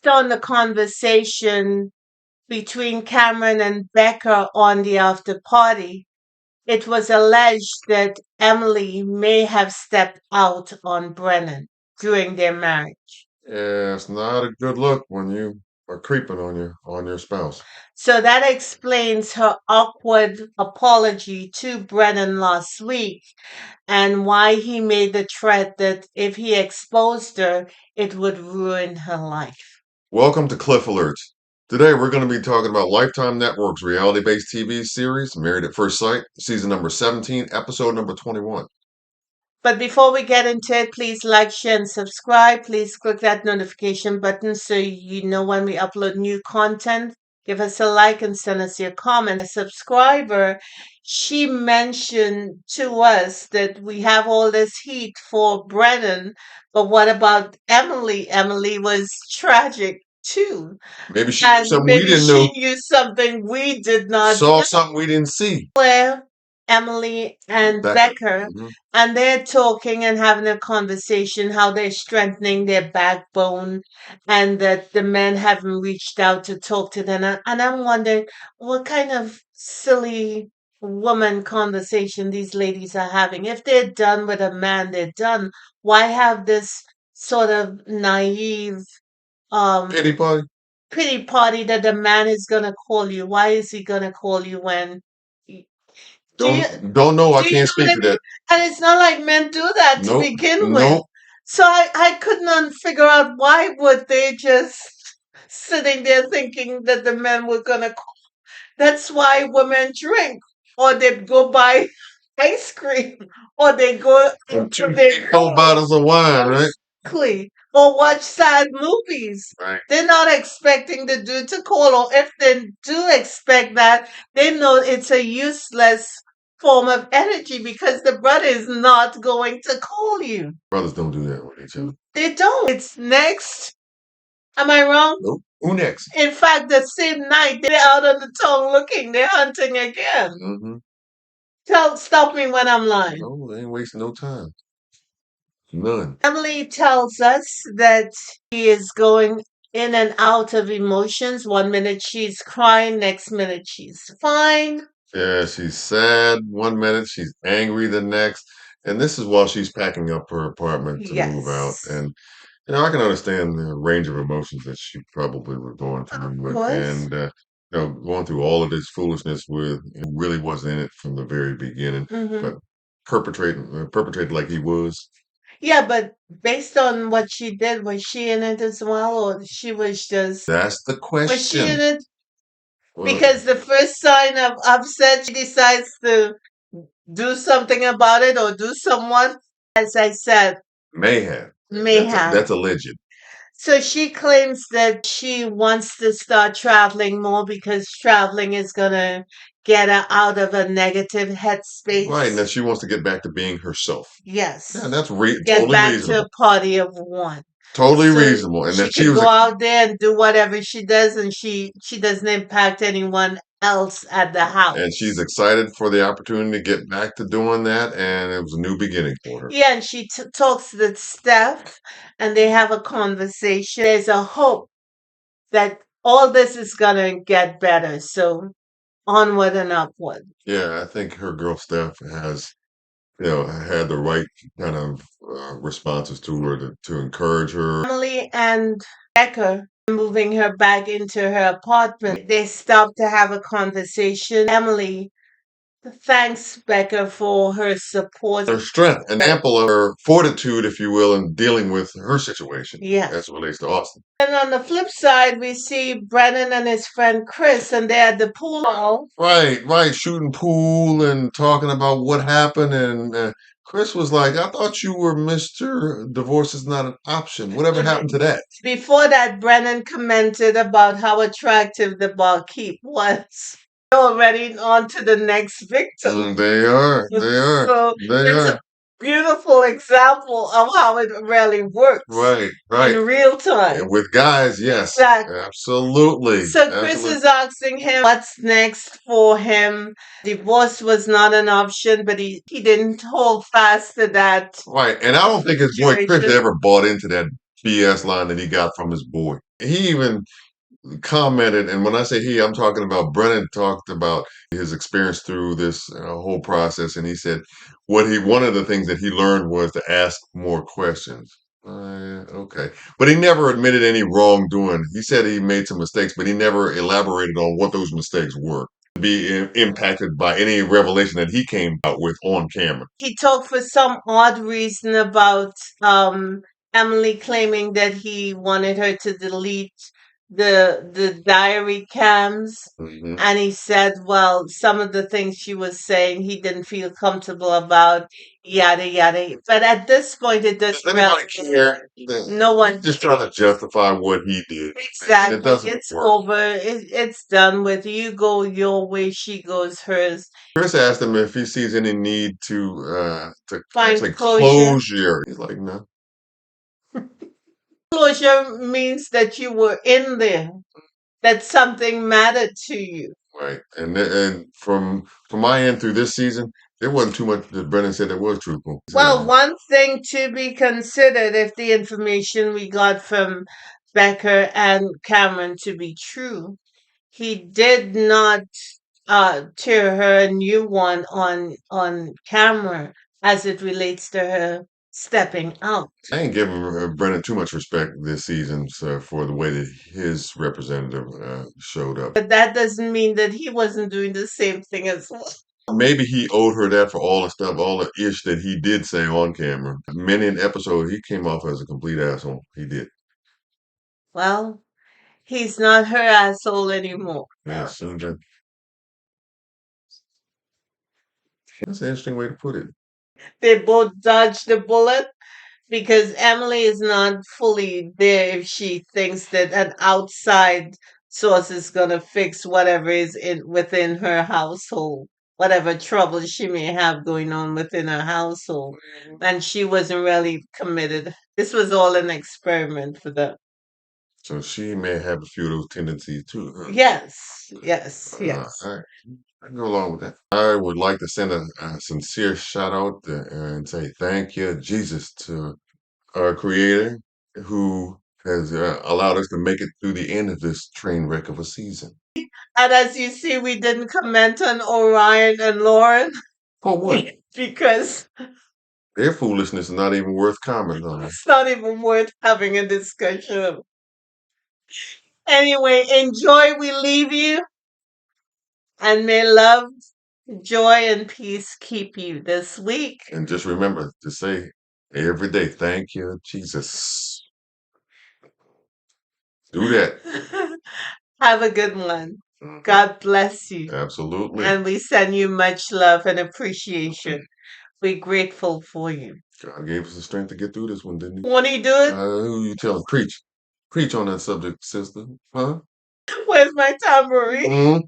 On the conversation between Cameron and Becca on the after party, it was alleged that Emily may have stepped out on Brennan during their marriage. Yeah, it's not a good look when you are creeping on your spouse. So that explains her awkward apology to Brennan last week and why he made the threat that if he exposed her, it would ruin her life. Welcome to Cliff Alerts. Today we're going to be talking about Lifetime Network's reality-based TV series, Married at First Sight, season number 17, episode number 21. But before we get into it, please like, share, and subscribe. Please click that notification button so you know when we upload new content. Give us a like and send us your comment. A subscriber, she mentioned to us that we have all this heat for Brennan, but what about Emily? Emily was tragic too. Maybe she knew And something we maybe didn't she know, knew something we did not saw know. something we didn't see. Where Emily and Becker, Mhm. and they're talking and having a conversation how they're strengthening their backbone and that the men haven't reached out to talk to them. And I'm wondering what kind of silly woman conversation these ladies are having. If they're done with a man, they're done. Why have this sort of naive Pity party? pity party that the man is gonna call you? Why is he gonna call you when do you Don't know. I do you can't know what speak I to mean? that. And it's not like men do that to Nope. begin with. Nope. So I couldn't figure out why would they just sitting there thinking that the men were gonna call. That's why women drink, or they go buy ice cream, or they go And to two their cold bottles of wine, right? exactly, or watch sad movies. Right. They're not expecting the dude to call, or if they do expect that, they know it's a useless form of energy because the brother is not going to call you. Brothers don't do that with each other. They don't. It's next. Am I wrong? Nope. Who next? In fact, the same night they're out on the town looking, they're hunting again. Mm-hmm. Stop me when I'm lying. No, they ain't wasting no time. None. Emily tells us that she is going in and out of emotions. One minute she's crying, next minute she's fine. Yeah, she's sad one minute, she's angry the next. And this is while she's packing up her apartment to move out. Yes. And I can understand the range of emotions that she probably was going through Of with, course. and going through all of this foolishness with who really wasn't in it from the very beginning, Hmm. but perpetrated like he was. Yeah, but based on what she did, was she in it as well, or she was just That's the was she in question. it? Well, Because the first sign of upset, she decides to do something about it or do someone, as I said, may have. may have. That's alleged. So she claims that she wants to start traveling more because traveling is going to get her out of a negative Right, now headspace. she wants to get back to being herself. Yeah, Yes. that's Get totally back to reasonable. a party of one. Totally So reasonable, and she that she could was go out there and do whatever she does and she doesn't impact anyone else at the and she's house. excited for the opportunity to get back to doing that, and it was a new beginning for her. Yeah, and she talks to Steph and they have a conversation. There's a hope that all this is going to get better. So onward and upward. Yeah, I think her girl Steph has, had the right kind of responses to her to encourage her. Emily and Becca moving her back into her apartment. They stopped to have a conversation. Emily thanks Becca for her support. Her strength and ample of her fortitude, if you will, in dealing with her situation Yes. as it relates to Austin. And on the flip side, we see Brennan and his friend Chris, and they're at the pool hall. Right, shooting pool and talking about what happened, and Chris was like, "I thought you were Mr. Divorce is not an option. Whatever happened to that?" Before that, Brennan commented about how attractive the barkeep was. Already on to the next victim. They are, So they it's are. a beautiful example of how it really works Right, in real time. And with guys, yes, Exactly. absolutely, So Chris absolutely. is asking him what's next for him. Divorce was not an option, but he didn't hold fast to that Right, and I don't think his boy Chris situation. ever bought into that BS line that he got from his boy. He even commented, and when I say he, I'm talking about Brennan talked about his experience through this whole process, and he said one of the things that he learned was to ask more questions. Okay, but he never admitted any wrongdoing. He said he made some mistakes, but he never elaborated on what those mistakes were. Be impacted by any revelation that he came out with on camera. He talked for some odd reason about Emily claiming that he wanted her to delete the diary cams. And he said, well, some of the things she was saying he didn't feel comfortable about, yada yada. But at this point, it Does doesn't anybody really. care? No one Just trying to justify what he did. It exactly. doesn't It's work. over. It's done with. You go your way, she goes hers. Chris asked him if he sees any need to Find actually closure. closure. He's like, no. Closure means that you were in there, that something mattered to you. Right. And from my end through this season, there wasn't too much that Brennan said that was truthful. Well, one thing to be considered if the information we got from Becker and Cameron to be true, he did not tear her a new one on camera as it relates to her stepping out. I ain't giving Brennan too much respect this season for the way that his representative showed up. But that doesn't mean that he wasn't doing the same thing as well. Maybe he owed her that for all the stuff, all the ish that he did say on camera. Many an episode, he came off as a complete asshole. He did. Well, he's not her asshole anymore. Yes, that's an interesting way to put it. They both dodged the bullet because Emily is not fully there if she thinks that an outside source is going to fix whatever is in within her household, whatever trouble she may have going on within her household. And she wasn't really committed. This was all an experiment for them. So she may have a few of those tendencies too. Huh? Yes, yes, yes. All right. I can go along with that. I would like to send a sincere shout out and say thank you, Jesus, to our Creator who has allowed us to make it through the end of this train wreck of a season. And as you see, we didn't comment on Orion and Lauren For what? because Their foolishness is not even worth comment on. it's not even worth having a discussion. Anyway, enjoy. We leave you, and may love, joy, and peace keep you this week. And just remember to say every day, thank you, Jesus. Do that. Have a good one. God bless you. Absolutely. And we send you much love and appreciation. We're grateful for you. God gave us the strength to get through this one, didn't he? Want to do it? Who you telling? Preach. Preach on that subject, sister. Huh? Where's my tambourine?